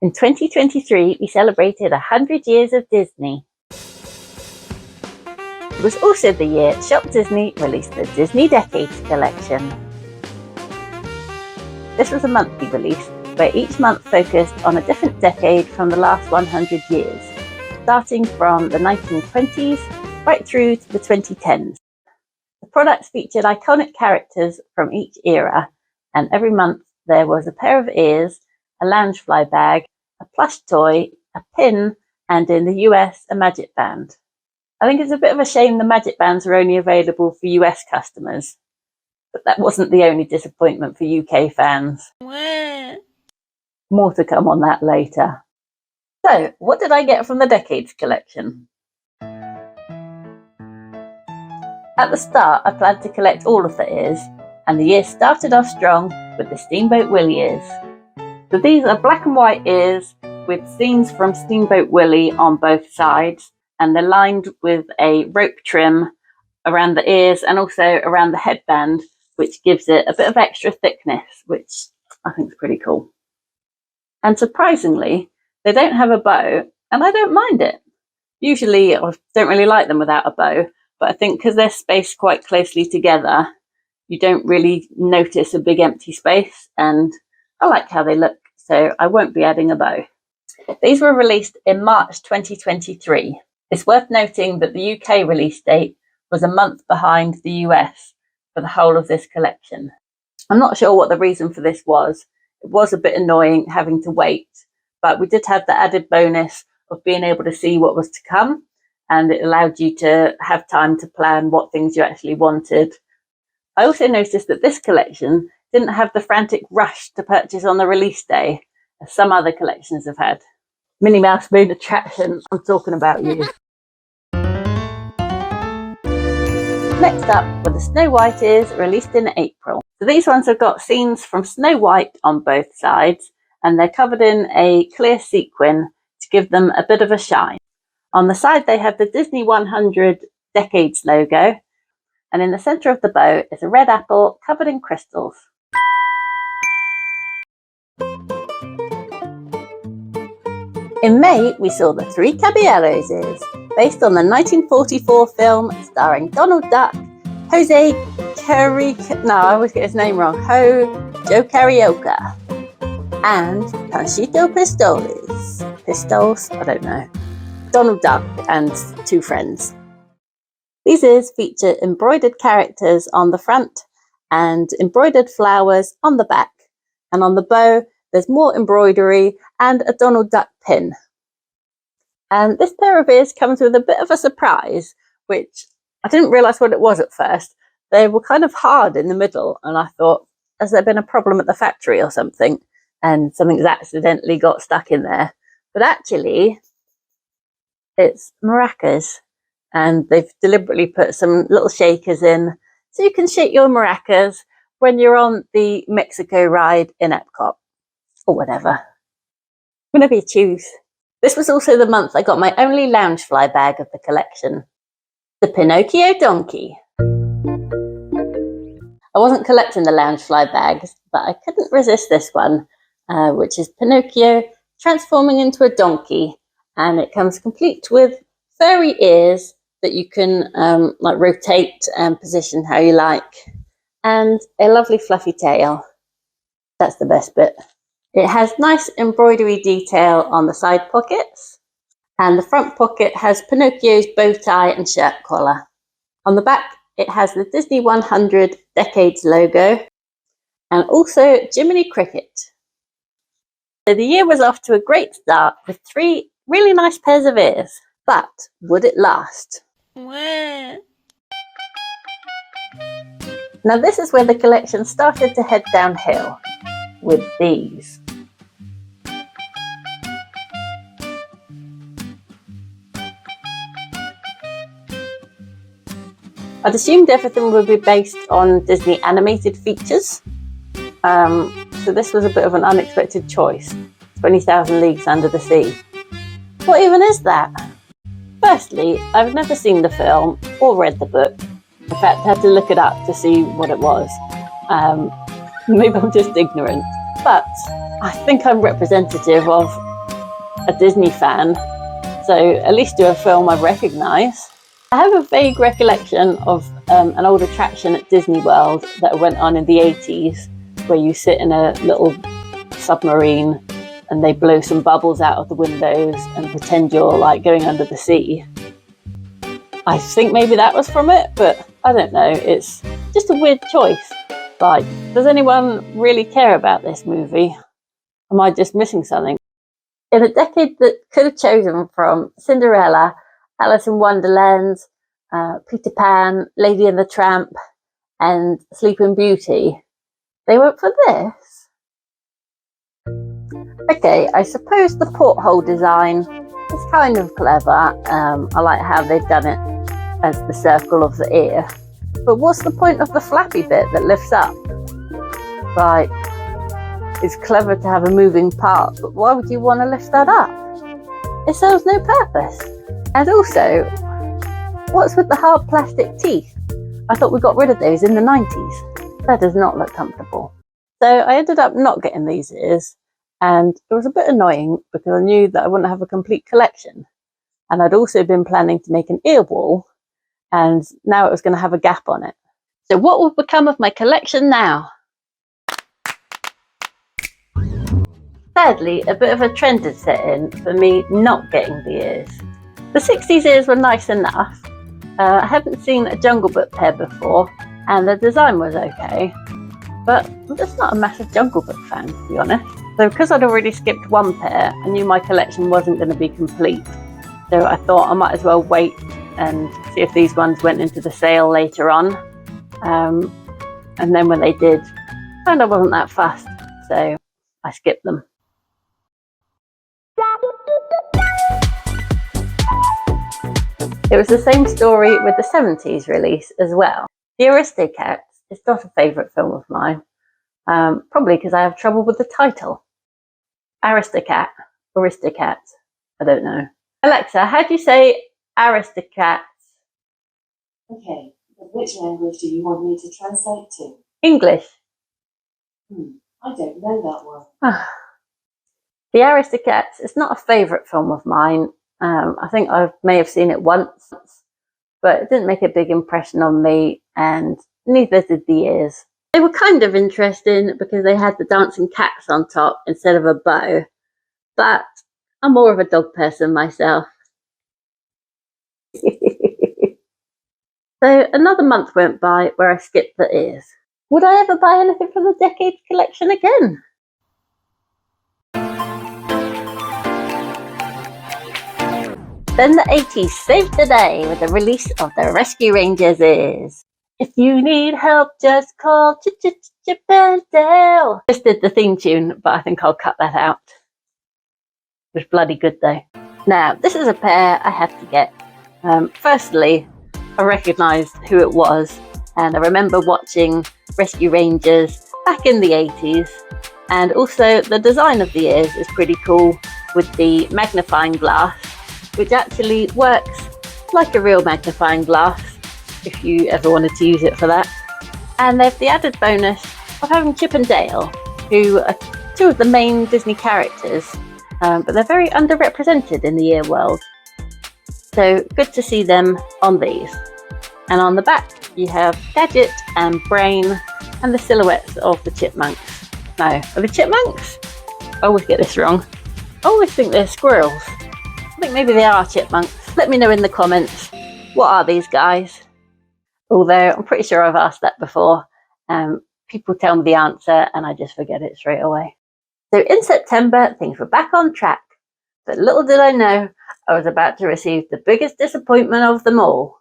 In 2023, we celebrated 100 years of Disney. It was also the year Shop Disney released the Disney Decades collection. This was a monthly release where each month focused on a different decade from the last 100 years, starting from the 1920s right through to the 2010s. The products featured iconic characters from each era, and every month there was a pair of ears, a loungefly bag, a plush toy, a pin, and in the US, a magic band. I think it's a bit of a shame the magic bands are only available for US customers, but that wasn't the only disappointment for UK fans. More to come on that later. So, what did I get from the Decades collection? At the start, I planned to collect all of the ears, and the year started off strong with the Steamboat Willie ears. So these are black and white ears with scenes from Steamboat Willie on both sides, and they're lined with a rope trim around the ears and also around the headband, which gives it a bit of extra thickness, which I think is pretty cool. And surprisingly, they don't have a bow, and I don't mind it. Usually I don't really like them without a bow, but I think because they're spaced quite closely together, you don't really notice a big empty space, and I like how they look, so I won't be adding a bow. These were released in March 2023. It's worth noting that the UK release date was a month behind the US for the whole of this collection. I'm not sure what the reason for this was. It was a bit annoying having to wait, but we did have the added bonus of being able to see what was to come, and it allowed you to have time to plan what things you actually wanted. I also noticed that this collection didn't have the frantic rush to purchase on the release day, as some other collections have had. Minnie Mouse Moon Attraction, I'm talking about you. Next up were the Snow White ears, released in April. So these ones have got scenes from Snow White on both sides, and they're covered in a clear sequin to give them a bit of a shine. On the side they have the Disney 100 Decades logo, and in the centre of the bow is a red apple covered in crystals. In May, we saw the Three Caballeros ears, based on the 1944 film starring Donald Duck, Joe Carioca, and Panchito Pistols, I don't know, Donald Duck and two friends. These ears feature embroidered characters on the front and embroidered flowers on the back, and on the bow there's more embroidery and a Donald Duck pin. And this pair of ears comes with a bit of a surprise, which I didn't realise what it was at first. They were kind of hard in the middle, and I thought, has there been a problem at the factory or something, and something's accidentally got stuck in there? But actually, it's maracas, and they've deliberately put some little shakers in, so you can shake your maracas when you're on the Mexico ride in Epcot, or whatever, whenever you choose. This was also the month I got my only loungefly bag of the collection, the Pinocchio donkey. I wasn't collecting the loungefly bags, but I couldn't resist this one, which is Pinocchio transforming into a donkey, and it comes complete with furry ears that you can rotate and position how you like, and a lovely fluffy tail. That's the best bit. It has nice embroidery detail on the side pockets, and the front pocket has Pinocchio's bow tie and shirt collar. On the back, it has the Disney 100 Decades logo, and also Jiminy Cricket. So the year was off to a great start with 3 really nice pairs of ears, but would it last? Now this is where the collection started to head downhill, with these. I'd assumed everything would be based on Disney animated features, so this was a bit of an unexpected choice. 20,000 Leagues Under the Sea. What even is that? Firstly, I've never seen the film or read the book. In fact, I had to look it up to see what it was. Maybe I'm just ignorant, but I think I'm representative of a Disney fan, so at least do a film I recognise. I have a vague recollection of an old attraction at Disney World that went on in the 80s, where you sit in a little submarine and they blow some bubbles out of the windows and pretend you're like going under the sea. I think maybe that was from it, but I don't know. It's just a weird choice. Like, does anyone really care about this movie? Am I just missing something? In a decade that could have chosen from Cinderella, Alice in Wonderland, Peter Pan, Lady and the Tramp, and Sleeping Beauty, they went for this. Okay, I suppose the porthole design is kind of clever. I like how they've done it as the circle of the ear. But what's the point of the flappy bit that lifts up? Like, it's clever to have a moving part, but why would you want to lift that up? It serves no purpose. And also, what's with the hard plastic teeth? I thought we got rid of those in the 90s. That does not look comfortable. So I ended up not getting these ears, and it was a bit annoying because I knew that I wouldn't have a complete collection. And I'd also been planning to make an ear wall, and now it was going to have a gap on it. So what will become of my collection now? Sadly, a bit of a trend had set in for me not getting the ears. The 60s ears were nice enough. I haven't seen a Jungle Book pair before, and the design was okay. But I'm just not a massive Jungle Book fan, to be honest. So because I'd already skipped one pair, I knew my collection wasn't going to be complete. So I thought I might as well wait and see if these ones went into the sale later on. And then when they did, I kind of wasn't that fussed, so I skipped them. It was the same story with the 70s release as well. The Aristocat is not a favourite film of mine, probably because I have trouble with the title. Aristocat, I don't know. Alexa, how do you say Aristocat? Okay, but which language do you want me to translate to? English. I don't know that one. The Aristocat is not a favourite film of mine. I think I may have seen it once, but it didn't make a big impression on me, and neither did the ears. They were kind of interesting because they had the dancing cats on top instead of a bow, but I'm more of a dog person myself. So another month went by where I skipped the ears. Would I ever buy anything from the Decades collection again? Then the 80s saved the day with the release of the Rescue Rangers ears. If you need help, just call Chippendale. Just did the theme tune, but I think I'll cut that out. It was bloody good though. Now, this is a pair I had to get. Firstly, I recognised who it was, and I remember watching Rescue Rangers back in the 80s. And also, the design of the ears is pretty cool with the magnifying glass, which actually works like a real magnifying glass, if you ever wanted to use it for that. And they have the added bonus of having Chip and Dale, who are two of the main Disney characters, but they're very underrepresented in the ear world. So good to see them on these. And on the back, you have Gadget and Brain and the silhouettes of the chipmunks. No, are they chipmunks? I always get this wrong. I always think they're squirrels. I think maybe they are chipmunks. Let me know in the comments, what are these guys? Although I'm pretty sure I've asked that before. People tell me the answer and I just forget it straight away. So in September, things were back on track. But little did I know, I was about to receive the biggest disappointment of them all.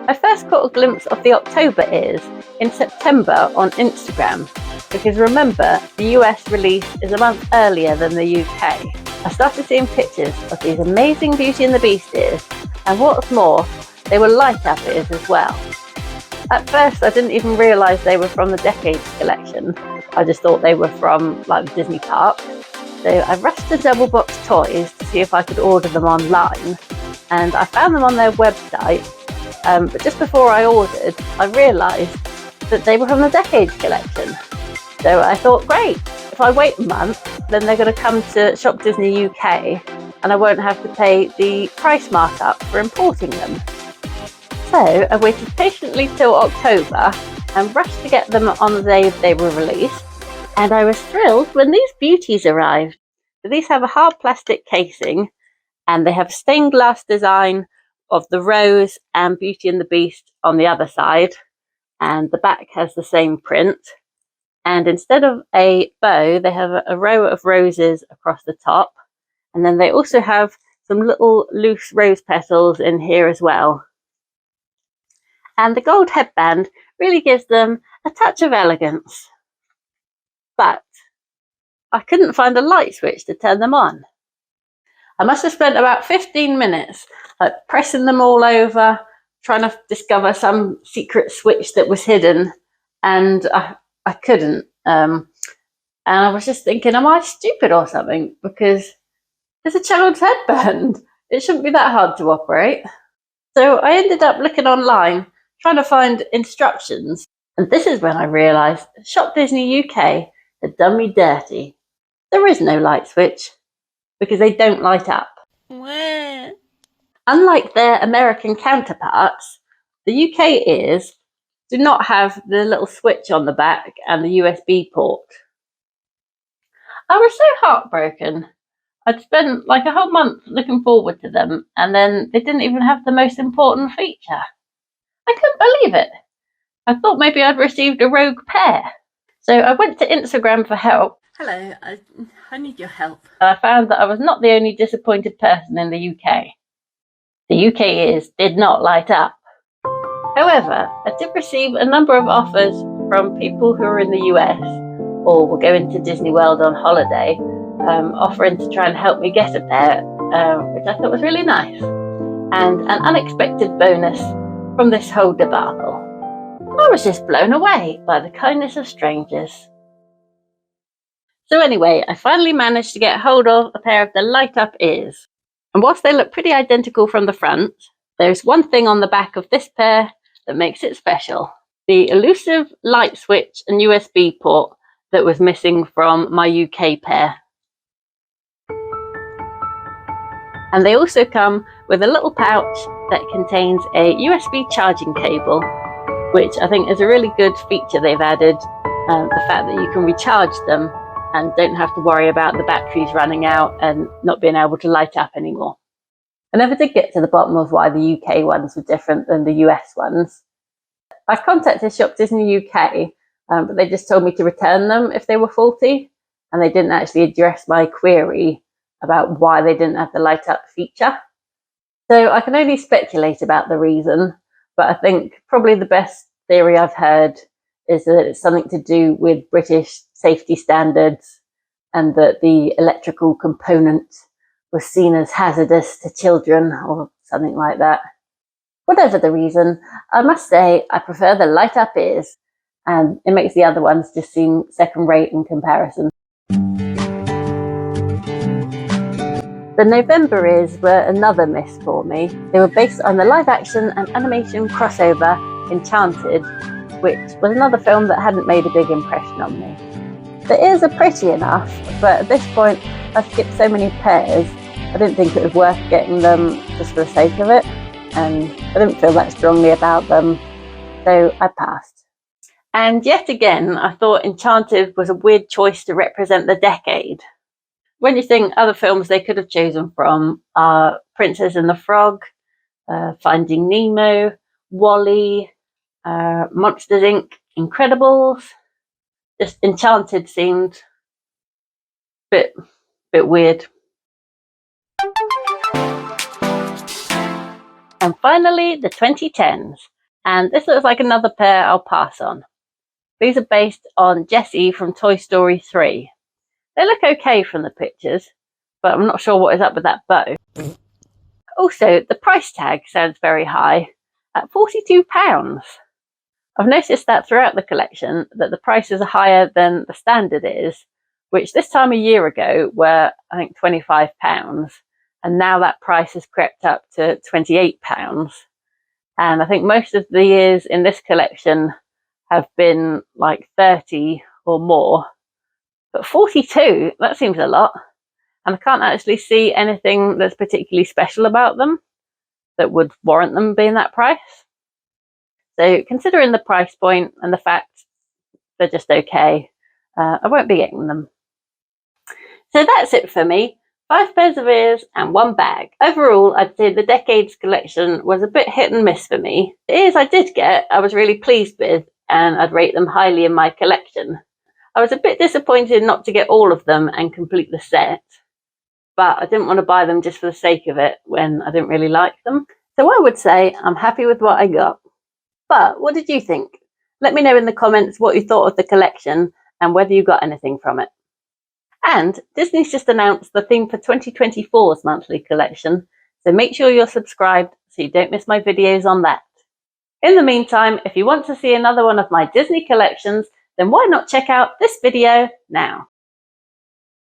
I first caught a glimpse of the October ears in September on Instagram, because remember, the US release is a month earlier than the UK. I started seeing pictures of these amazing Beauty and the Beast ears, and what's more, they were light up ears as well. At first, I didn't even realise they were from the Decades collection. I just thought they were from like the Disney park. So I rushed to Double Box Toys to see if I could order them online, and I found them on their website. But just before I ordered, I realised that they were from the Decades collection. So I thought, great, if I wait a month, then they're going to come to Shop Disney UK and I won't have to pay the price markup for importing them. So I waited patiently till October and rushed to get them on the day they were released. And I was thrilled when these beauties arrived. These have a hard plastic casing and they have stained glass design of the Rose and Beauty and the Beast on the other side. And the back has the same print. And instead of a bow, they have a row of roses across the top. And then they also have some little loose rose petals in here as well. And the gold headband really gives them a touch of elegance. But I couldn't find a light switch to turn them on. I must have spent about 15 minutes pressing them all over, trying to discover some secret switch that was hidden. And I couldn't. And I was just thinking, am I stupid or something? Because it's a child's headband. It shouldn't be that hard to operate. So I ended up looking online, trying to find instructions. And this is when I realised Shop Disney UK had done me dirty. There is no light switch because they don't light up. Unlike their American counterparts, the UK ears do not have the little switch on the back and the USB port. I was so heartbroken. I'd spent like a whole month looking forward to them, and then they didn't even have the most important feature. I couldn't believe it. I thought maybe I'd received a rogue pair. So I went to Instagram for help. Hello, I need your help. I found that I was not the only disappointed person in the UK. The UK ears did not light up. However, I did receive a number of offers from people who are in the US or were going to Disney World on holiday, offering to try and help me get a pair, which I thought was really nice. And an unexpected bonus from this whole debacle. I was just blown away by the kindness of strangers. So anyway, I finally managed to get hold of a pair of the light-up ears. And whilst they look pretty identical from the front, there's one thing on the back of this pair that makes it special. The elusive light switch and USB port that was missing from my UK pair. And they also come with a little pouch that contains a USB charging cable, which I think is a really good feature they've added. The fact that you can recharge them and don't have to worry about the batteries running out and not being able to light up anymore. I never did get to the bottom of why the UK ones were different than the US ones. I contacted Shop Disney UK, but they just told me to return them if they were faulty, and they didn't actually address my query about why they didn't have the light up feature. So I can only speculate about the reason, but I think probably the best theory I've heard is that it's something to do with British safety standards and that the electrical component was seen as hazardous to children or something like that. Whatever the reason, I must say I prefer the light up ears, and it makes the other ones just seem second rate in comparison. The November ears were another miss for me. They were based on the live action and animation crossover Enchanted, which was another film that hadn't made a big impression on me. The ears are pretty enough, but at this point I've skipped so many pairs, I didn't think it was worth getting them just for the sake of it, and I didn't feel that strongly about them, so I passed. And yet again, I thought Enchanted was a weird choice to represent the decade. When you think other films they could have chosen from are Princess and the Frog, Finding Nemo, Wally, Monsters Inc., Incredibles. Just Enchanted seemed a bit weird. And finally, the 2010s. And this looks like another pair I'll pass on. These are based on Jessie from Toy Story 3. They look okay from the pictures, but I'm not sure what is up with that bow. Also, the price tag sounds very high, at £42. I've noticed that throughout the collection that the prices are higher than the standard is, which this time a year ago were, I think, £25, and now that price has crept up to £28. And I think most of the ears in this collection have been like 30 or more, but 42, that seems a lot. And I can't actually see anything that's particularly special about them that would warrant them being that price. So considering the price point and the fact they're just okay, I won't be getting them. So that's it for me. 5 pairs of ears and 1 bag. Overall, I'd say the Decades collection was a bit hit and miss for me. The ears I did get, I was really pleased with, and I'd rate them highly in my collection. I was a bit disappointed not to get all of them and complete the set, but I didn't want to buy them just for the sake of it when I didn't really like them. So I would say I'm happy with what I got. But what did you think? Let me know in the comments what you thought of the collection and whether you got anything from it. And Disney's just announced the theme for 2024's monthly collection, so make sure you're subscribed so you don't miss my videos on that. In the meantime, if you want to see another one of my Disney collections, then why not check out this video now?